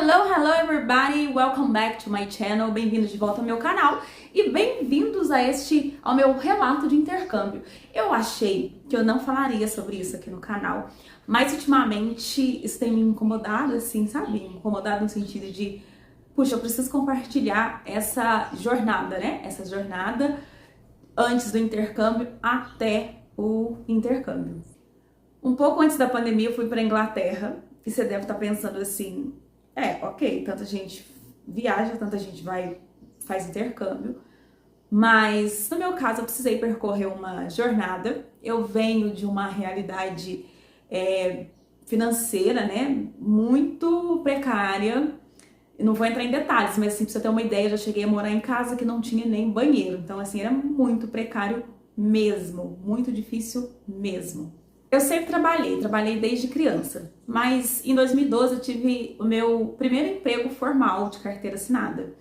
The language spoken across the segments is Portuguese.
Hello everybody! Welcome back to my channel. Bem-vindos de volta ao meu canal e bem-vindos ao meu relato de intercâmbio. Eu achei que eu não falaria sobre isso aqui no canal, mas ultimamente isso tem me incomodado, assim, sabe? Incomodado no sentido de, puxa, eu preciso compartilhar essa jornada, né? Essa jornada antes do intercâmbio até o intercâmbio. Um pouco antes da pandemia eu fui para Inglaterra e você deve estar pensando assim, ok, tanta gente viaja, tanta gente faz intercâmbio, mas no meu caso eu precisei percorrer uma jornada. Eu venho de uma realidade financeira, né, muito precária. Eu não vou entrar em detalhes, mas assim, pra você ter uma ideia, eu já cheguei a morar em casa que não tinha nem banheiro, então assim, era muito precário mesmo, muito difícil mesmo. Eu sempre trabalhei desde criança, mas em 2012 eu tive o meu primeiro emprego formal de carteira assinada.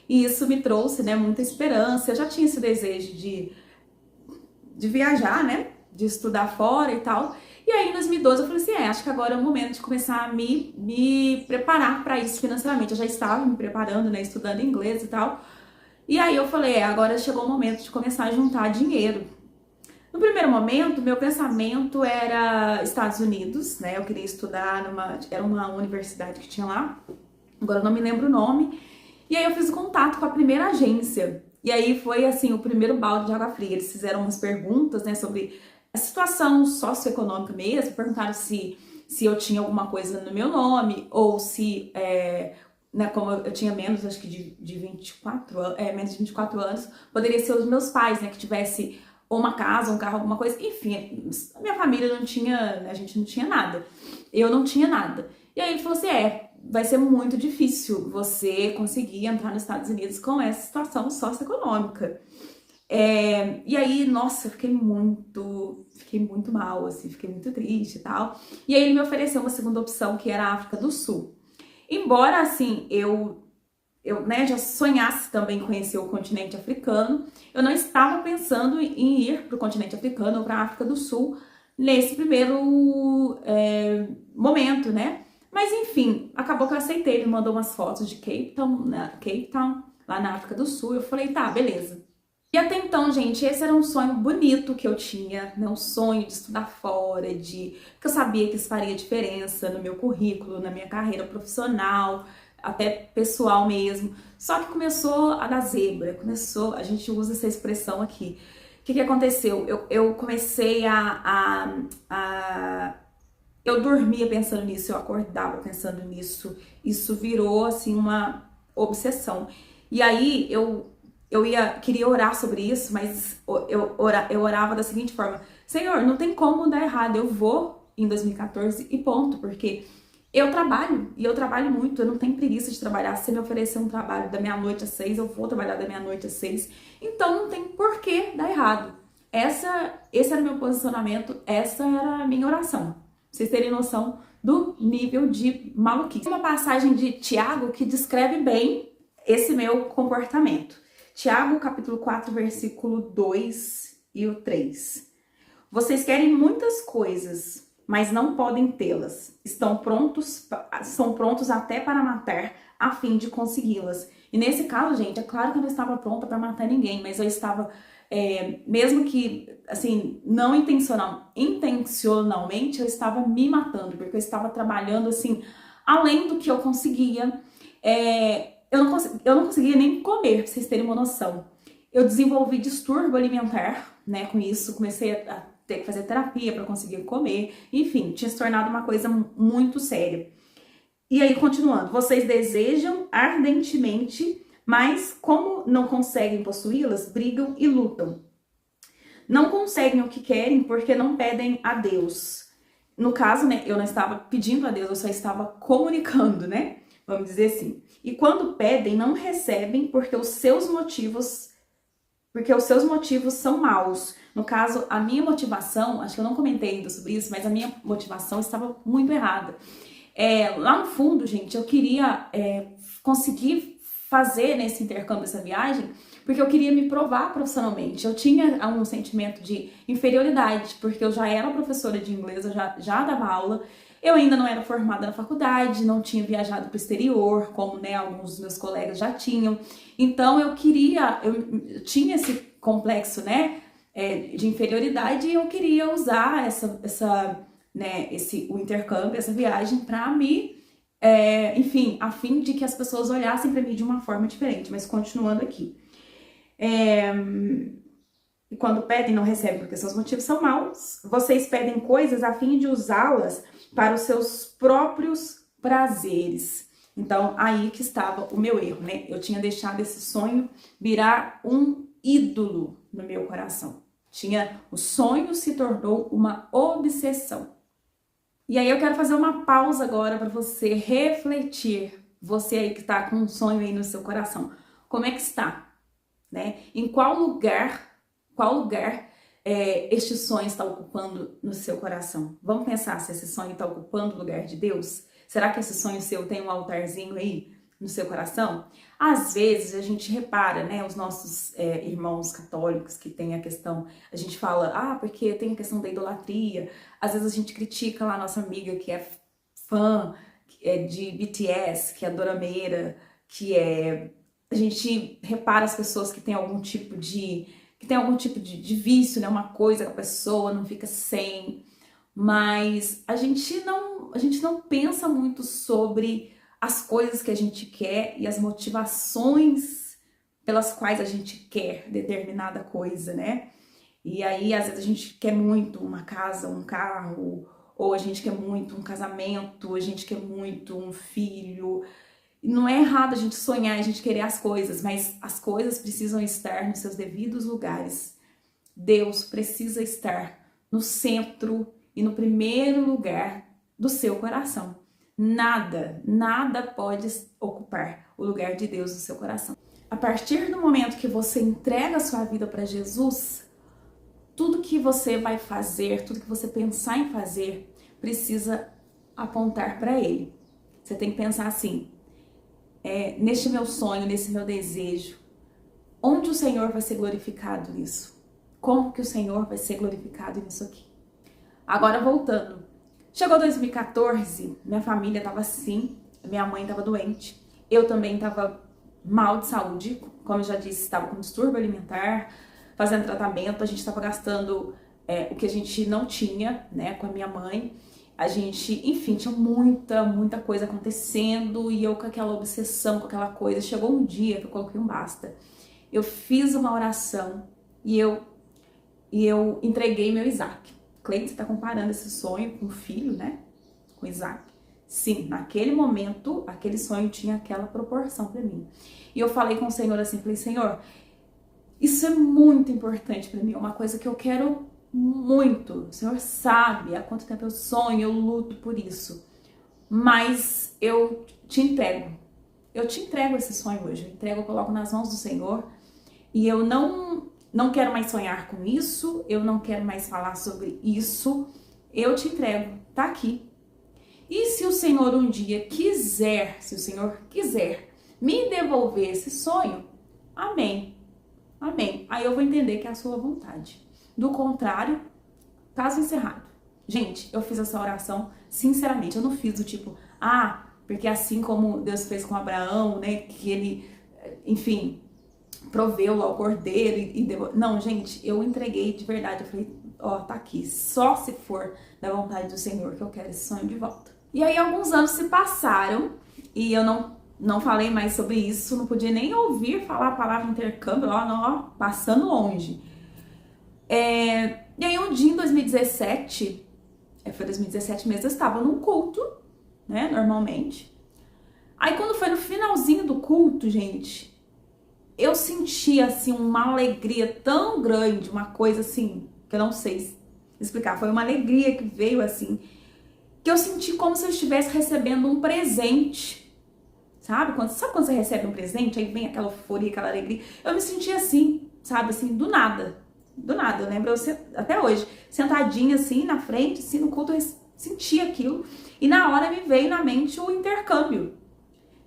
E isso me trouxe, né, muita esperança. Eu já tinha esse desejo de viajar, né, de estudar fora e tal. E aí em 2012 eu falei assim, acho que agora é o momento de começar a me preparar para isso financeiramente. Eu já estava me preparando, né, estudando inglês e tal. E aí eu falei, agora chegou o momento de começar a juntar dinheiro. No primeiro momento, meu pensamento era Estados Unidos, né? Eu queria estudar era uma universidade que tinha lá, agora eu não me lembro o nome. E aí eu fiz contato com a primeira agência. E aí foi assim, o primeiro balde de água fria. Eles fizeram umas perguntas, né, sobre a situação socioeconômica mesmo, perguntaram se eu tinha alguma coisa no meu nome, ou se, né, como eu tinha menos, acho que de 24 anos, menos de 24 anos, poderia ser os meus pais, né, que tivesse ou uma casa, um carro, alguma coisa, enfim, a minha família não tinha, a gente não tinha nada, eu não tinha nada. E aí ele falou assim, vai ser muito difícil você conseguir entrar nos Estados Unidos com essa situação socioeconômica. E aí, nossa, eu fiquei muito mal, assim, fiquei muito triste e tal. E aí ele me ofereceu uma segunda opção, que era a África do Sul. Embora, assim, eu né, já sonhasse também conhecer o continente africano, eu não estava pensando em ir para o continente africano ou para a África do Sul nesse primeiro momento, né? Mas enfim, acabou que eu aceitei. Ele mandou umas fotos de Cape Town, lá na África do Sul. Eu falei, tá, beleza. E até então, gente, esse era um sonho bonito que eu tinha, né? Um sonho de estudar fora, porque eu sabia que isso faria diferença no meu currículo, na minha carreira profissional, até pessoal mesmo. Só que começou a dar zebra, a gente usa essa expressão aqui. O que aconteceu? Eu comecei eu dormia pensando nisso, eu acordava pensando nisso, isso virou assim uma obsessão. E aí eu queria orar sobre isso, mas eu orava da seguinte forma: Senhor, não tem como dar errado, eu vou em 2014 e ponto, porque eu trabalho muito, eu não tenho preguiça de trabalhar. Se você me oferecer um trabalho da meia-noite às 6, eu vou trabalhar da meia-noite às 6. Então não tem por que dar errado. Esse era o meu posicionamento, essa era a minha oração. Pra vocês terem noção do nível de maluquice. Uma passagem de Tiago que descreve bem esse meu comportamento. Tiago, capítulo 4, versículo 2 e o 3. Vocês querem muitas coisas, mas não podem tê-las. São prontos até para matar, a fim de consegui-las. E nesse caso, gente, é claro que eu não estava pronta para matar ninguém, mas eu estava, mesmo que, assim, não intencionalmente, eu estava me matando, porque eu estava trabalhando, assim, além do que eu conseguia. Eu não conseguia nem comer, pra vocês terem uma noção. Eu desenvolvi distúrbio alimentar, né, com isso, comecei a ter que fazer terapia para conseguir comer, enfim, tinha se tornado uma coisa muito séria. E aí, continuando, vocês desejam ardentemente, mas como não conseguem possuí-las, brigam e lutam. Não conseguem o que querem porque não pedem a Deus. No caso, né, eu não estava pedindo a Deus, eu só estava comunicando, né? Vamos dizer assim. E quando pedem, não recebem porque os seus motivos são maus. No caso, a minha motivação, acho que eu não comentei ainda sobre isso, mas a minha motivação estava muito errada. Lá no fundo, gente, eu queria conseguir fazer nesse intercâmbio, essa viagem, porque eu queria me provar profissionalmente. Eu tinha um sentimento de inferioridade, porque eu já era professora de inglês, eu já dava aula, Eu ainda não era formada na faculdade, não tinha viajado para o exterior, como, né, alguns dos meus colegas já tinham. Então eu tinha esse complexo, né, de inferioridade, e eu queria usar o intercâmbio, essa viagem para enfim, a fim de que as pessoas olhassem para mim de uma forma diferente. Mas continuando aqui. E quando pedem, não recebem, porque seus motivos são maus. Vocês pedem coisas a fim de usá-las para os seus próprios prazeres. Então, aí que estava o meu erro, né? Eu tinha deixado esse sonho virar um ídolo no meu coração. O sonho se tornou uma obsessão. E aí eu quero fazer uma pausa agora para você refletir. Você aí que está com um sonho aí no seu coração. Como é que está? Né? Em qual lugar este sonho está ocupando no seu coração? Vamos pensar se esse sonho está ocupando o lugar de Deus? Será que esse sonho seu tem um altarzinho aí no seu coração? Às vezes a gente repara, né, os nossos irmãos católicos que tem a questão, a gente fala, porque tem a questão da idolatria. Às vezes a gente critica lá a nossa amiga que é fã de BTS, que é dorameira, a gente repara as pessoas que têm algum tipo de vício, né? Uma coisa que a pessoa não fica sem. Mas a gente não pensa muito sobre as coisas que a gente quer e as motivações pelas quais a gente quer determinada coisa, né? E aí, às vezes, a gente quer muito uma casa, um carro, ou a gente quer muito um casamento, a gente quer muito um filho. Não é errado a gente sonhar, a gente querer as coisas, mas as coisas precisam estar nos seus devidos lugares. Deus precisa estar no centro e no primeiro lugar do seu coração. Nada pode ocupar o lugar de Deus no seu coração. A partir do momento que você entrega a sua vida para Jesus, tudo que você vai fazer, tudo que você pensar em fazer, precisa apontar para Ele. Você tem que pensar assim, neste meu sonho, nesse meu desejo, onde o Senhor vai ser glorificado nisso? Como que o Senhor vai ser glorificado nisso aqui? Agora voltando, chegou 2014, minha família estava assim, minha mãe estava doente, eu também estava mal de saúde, como eu já disse, estava com distúrbio alimentar, fazendo tratamento, a gente estava gastando o que a gente não tinha, né, com a minha mãe. A gente, enfim, tinha muita coisa acontecendo e eu com aquela obsessão, com aquela coisa. Chegou um dia que eu coloquei um basta. Eu fiz uma oração e eu entreguei meu Isaac. Cleide, você tá comparando esse sonho com o filho, né? Com Isaac. Sim, naquele momento, aquele sonho tinha aquela proporção para mim. E eu falei com o Senhor assim, falei, Senhor, isso é muito importante para mim, é uma coisa que eu quero muito. O Senhor sabe há quanto tempo eu sonho, eu luto por isso. Mas eu te entrego. Eu te entrego esse sonho hoje. Eu coloco nas mãos do Senhor. E eu não quero mais sonhar com isso. Eu não quero mais falar sobre isso. Eu te entrego. Tá aqui. E se o Senhor um dia quiser, se o Senhor quiser me devolver esse sonho, amém. Amém. Aí eu vou entender que é a sua vontade. Do contrário, caso encerrado. Gente, eu fiz essa oração sinceramente. Eu não fiz do tipo, porque assim como Deus fez com Abraão, né, que ele, enfim, proveu lá o cordeiro e deu... Não, gente, eu entreguei de verdade. Eu falei, tá aqui. Só se for da vontade do Senhor que eu quero esse sonho de volta. E aí alguns anos se passaram e eu não falei mais sobre isso, não podia nem ouvir falar a palavra intercâmbio, passando longe. E aí um dia em 2017, foi 2017 mesmo, eu estava num culto, né, normalmente. Aí quando foi no finalzinho do culto, gente, eu senti assim uma alegria tão grande, uma coisa assim, que eu não sei explicar, foi uma alegria que veio assim, que eu senti como se eu estivesse recebendo um presente. Sabe quando você recebe um presente, aí vem aquela euforia, aquela alegria. Eu me senti assim, sabe, assim, do nada. Do nada, eu lembro até hoje, sentadinha assim na frente, assim no culto, eu senti aquilo. E na hora me veio na mente o intercâmbio.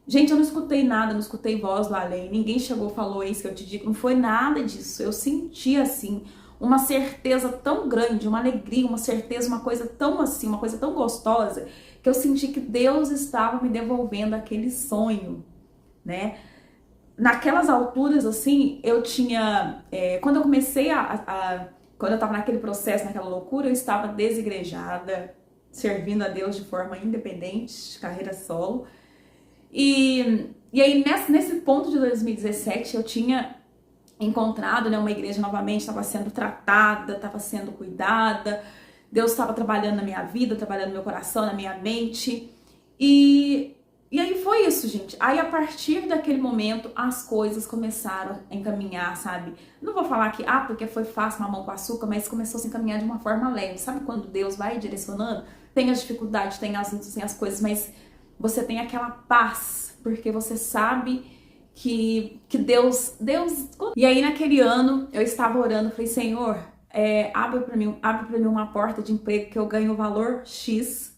Gente, eu não escutei nada, não escutei voz do além, ninguém chegou e falou isso que eu te digo, não foi nada disso. Eu senti assim, uma certeza tão grande, uma alegria, uma certeza, uma coisa tão assim, uma coisa tão gostosa, que eu senti que Deus estava me devolvendo aquele sonho, né? Naquelas alturas, assim, eu tinha... quando eu comecei quando eu estava naquele processo, naquela loucura, eu estava desigrejada, servindo a Deus de forma independente, de carreira solo. E aí, nesse ponto de 2017, eu tinha encontrado, né, uma igreja novamente, estava sendo tratada, estava sendo cuidada, Deus estava trabalhando na minha vida, trabalhando no meu coração, na minha mente. E aí foi isso, gente. Aí a partir daquele momento as coisas começaram a encaminhar, sabe? Não vou falar que, porque foi fácil mamão com açúcar, mas começou a se encaminhar de uma forma leve. Sabe quando Deus vai direcionando? Tem as dificuldades, tem as lutas, tem as coisas, mas você tem aquela paz, porque você sabe que Deus... E aí naquele ano eu estava orando, falei, Senhor, abre pra mim uma porta de emprego que eu ganho o valor X.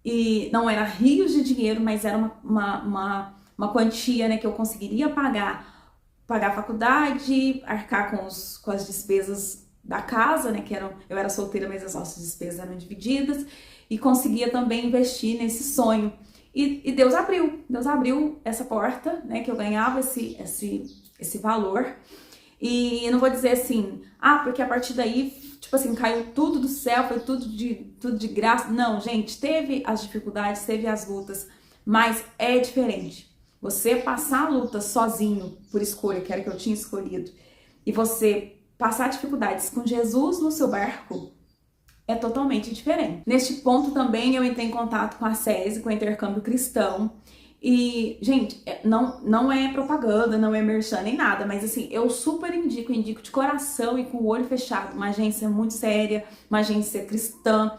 E não era rios de dinheiro, mas era uma quantia, né, que eu conseguiria pagar a faculdade, arcar com as despesas da casa, né, eu era solteira, mas as nossas despesas eram divididas, e conseguia também investir nesse sonho. E Deus abriu essa porta, né, que eu ganhava esse valor. E eu não vou dizer assim, porque a partir daí, tipo assim, caiu tudo do céu, foi tudo de graça. Não, gente, teve as dificuldades, teve as lutas, mas é diferente. Você passar a luta sozinho, por escolha, que era que eu tinha escolhido, e você passar dificuldades com Jesus no seu barco, é totalmente diferente. Neste ponto também eu entrei em contato com a SESI, com o Intercâmbio Cristão. E, gente, não é propaganda, não é merchan nem nada, mas assim, eu super indico de coração e com o olho fechado, uma agência muito séria, uma agência cristã,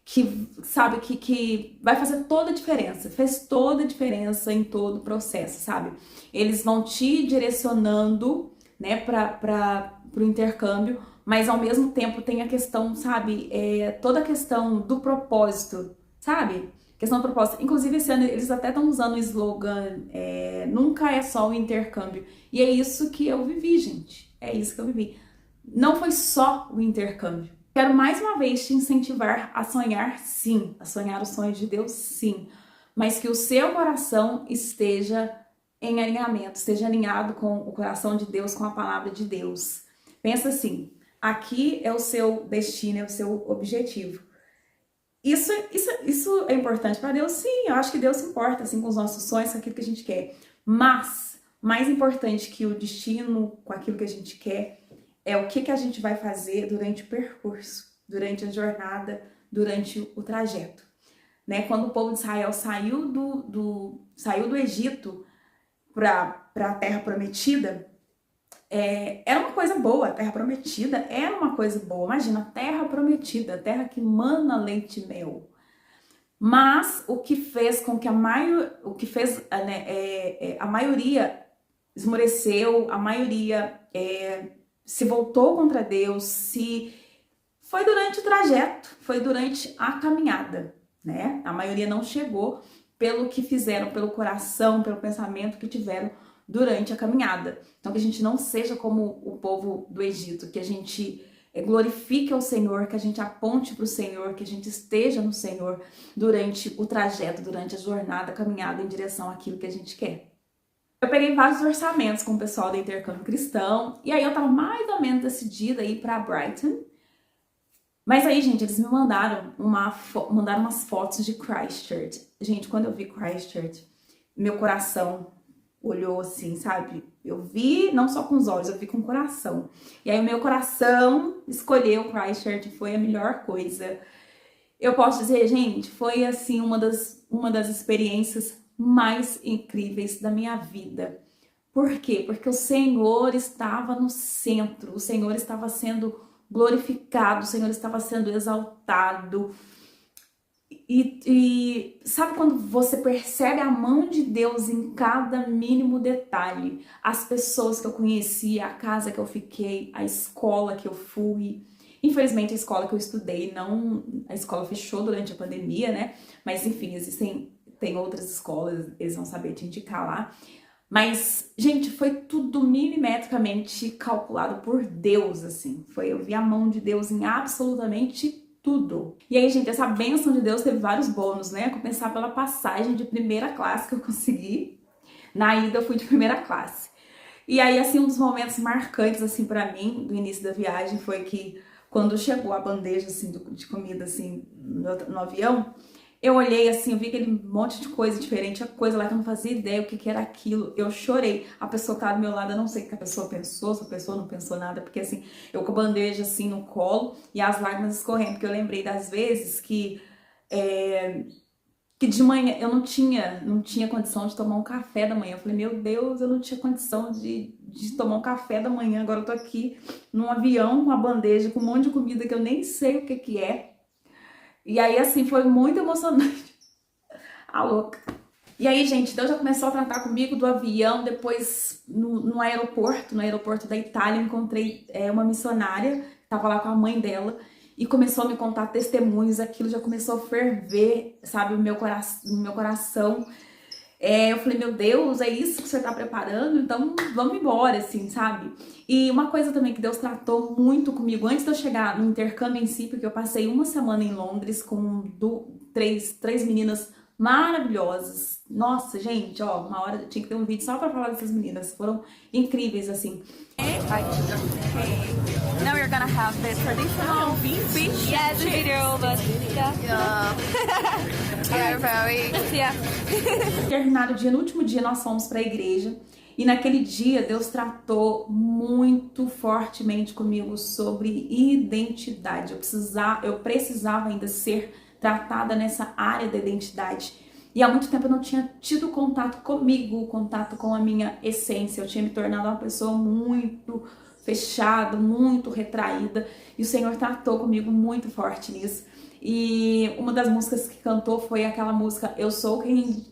que sabe que vai fazer toda a diferença, fez toda a diferença em todo o processo, sabe? Eles vão te direcionando, né, para o intercâmbio, mas ao mesmo tempo tem a questão, sabe, toda a questão do propósito, sabe? Questão do propósito. Inclusive, esse ano eles até estão usando o slogan nunca é só o intercâmbio. E é isso que eu vivi, gente. É isso que eu vivi. Não foi só o intercâmbio. Quero mais uma vez te incentivar a sonhar, sim. A sonhar o sonho de Deus, sim. Mas que o seu coração esteja em alinhamento, esteja alinhado com o coração de Deus, com a palavra de Deus. Pensa assim, aqui é o seu destino, é o seu objetivo. Isso é importante para Deus? Sim, eu acho que Deus se importa assim, com os nossos sonhos, com aquilo que a gente quer. Mas, mais importante que o destino, com aquilo que a gente quer, é o que a gente vai fazer durante o percurso, durante a jornada, durante o trajeto. Né? Quando o povo de Israel saiu do Egito para a Terra Prometida, era uma coisa boa, a Terra Prometida era uma coisa boa. Imagina, a Terra Prometida, a terra que mana leite e mel. Mas o que fez com que a maioria esmoreceu, a maioria se voltou contra Deus, foi durante o trajeto, foi durante a caminhada, né? A maioria não chegou pelo que fizeram, pelo coração, pelo pensamento que tiveram durante a caminhada. Então que a gente não seja como o povo do Egito, que a gente glorifique ao Senhor, que a gente aponte para o Senhor, que a gente esteja no Senhor durante o trajeto, durante a jornada, a caminhada em direção àquilo que a gente quer. Eu peguei vários orçamentos com o pessoal do Intercâmbio Cristão, e aí eu tava mais ou menos decidida a ir para Brighton. Mas aí, gente, eles me mandaram umas fotos de Christchurch. Gente, quando eu vi Christchurch, meu coração olhou assim, sabe? Eu vi não só com os olhos, eu vi com o coração. E aí o meu coração escolheu Christchurch, foi a melhor coisa. Eu posso dizer, gente, foi assim uma das experiências mais incríveis da minha vida. Por quê? Porque o Senhor estava no centro, o Senhor estava sendo glorificado, o Senhor estava sendo exaltado. E sabe quando você percebe a mão de Deus em cada mínimo detalhe? As pessoas que eu conheci, a casa que eu fiquei, a escola que eu fui. Infelizmente a escola que eu estudei, a escola fechou durante a pandemia, né? Mas enfim, tem outras escolas, eles vão saber te indicar lá. Mas, gente, foi tudo milimetricamente calculado por Deus, assim. Eu vi a mão de Deus em absolutamente tudo. E aí, gente, essa bênção de Deus teve vários bônus, né? A começar pela passagem de primeira classe que eu consegui. Na ida eu fui de primeira classe. E aí, assim, um dos momentos marcantes, assim, pra mim, do início da viagem, foi que quando chegou a bandeja, assim, de comida, assim, no avião, eu olhei, assim, eu vi aquele monte de coisa diferente, a coisa lá que eu não fazia ideia o que era aquilo. Eu chorei. A pessoa que tava do meu lado, eu não sei o que a pessoa pensou, se a pessoa não pensou nada, porque, assim, eu com a bandeja, assim, no colo e as lágrimas escorrendo, porque eu lembrei das vezes que de manhã eu não tinha condição de tomar um café da manhã. Eu falei, meu Deus, eu não tinha condição de tomar um café da manhã. Agora eu tô aqui num avião com a bandeja, com um monte de comida que eu nem sei o que é. E aí, assim, foi muito emocionante. A louca. E aí, gente, Deus já começou a tratar comigo do avião. Depois, no aeroporto da Itália, eu encontrei uma missionária, tava lá com a mãe dela, e começou a me contar testemunhos. Aquilo já começou a ferver, sabe, no meu coração. Eu falei, meu Deus, é isso que o senhor tá preparando? Então vamos embora, assim, sabe? E uma coisa também que Deus tratou muito comigo antes de eu chegar no intercâmbio em si, porque eu passei uma semana em Londres com três meninas maravilhosas. Nossa, gente, ó, uma hora tinha que ter um vídeo só pra falar dessas meninas. Foram incríveis, assim. Now we're gonna have the traditional beach. Yeah, the video, but yeah. Yeah, very. Yeah. Terminado o dia, no último dia nós fomos para a igreja e naquele dia Deus tratou muito fortemente comigo sobre identidade. Eu precisava ainda ser tratada nessa área da identidade. E há muito tempo eu não tinha tido contato comigo, contato com a minha essência. Eu tinha me tornado uma pessoa muito fechada, muito retraída, e o Senhor tratou comigo muito forte nisso. E uma das músicas que cantou foi aquela música Eu Sou Quem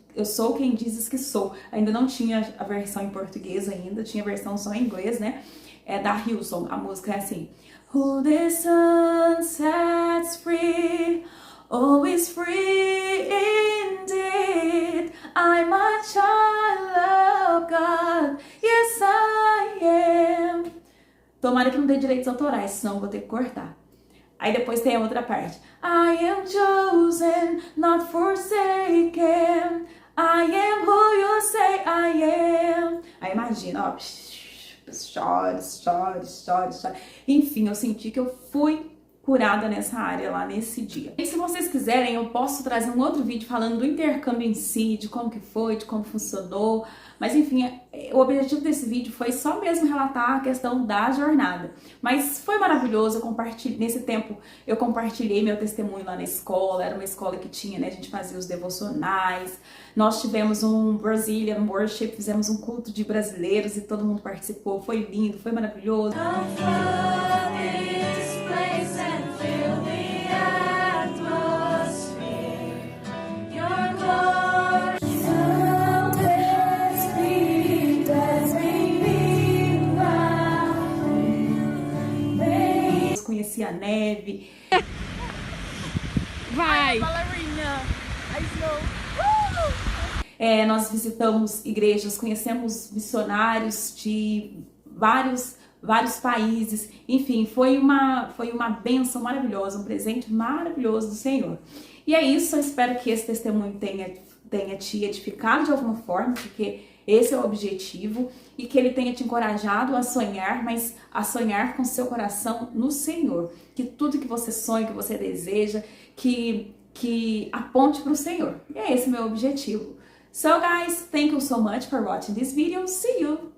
Dizes Que Sou. Ainda não tinha a versão em português ainda, tinha a versão só em inglês, né? É da Hillsong. A música é assim: Who the sun sets free, oh, is free indeed. I'm a child of God, yes I am. Tomara que não dê direitos autorais, senão eu vou ter que cortar. Aí depois tem a outra parte. I am chosen, not forsaken. I am who you say I am. Aí imagina, ó. Chore. Enfim, eu senti que eu fui curada nessa área lá nesse dia. E se vocês quiserem, eu posso trazer um outro vídeo falando do intercâmbio em si, de como que foi, de como funcionou. Mas enfim, o objetivo desse vídeo foi só mesmo relatar a questão da jornada. Mas foi maravilhoso, nesse tempo eu compartilhei meu testemunho lá na escola, era uma escola que tinha, né, a gente fazia os devocionais, nós tivemos um Brazilian Worship, fizemos um culto de brasileiros e todo mundo participou, foi lindo, foi maravilhoso. Conheci a neve. Vai! Nós visitamos igrejas, conhecemos missionários de vários países. Enfim, foi uma bênção maravilhosa, um presente maravilhoso do Senhor. E é isso, eu espero que esse testemunho tenha te edificado de alguma forma, porque esse é o objetivo, e que ele tenha te encorajado a sonhar, mas a sonhar com seu coração no Senhor. Que tudo que você sonha, que você deseja, que aponte para o Senhor. E é esse meu objetivo. So guys, thank you so much for watching this video. See you!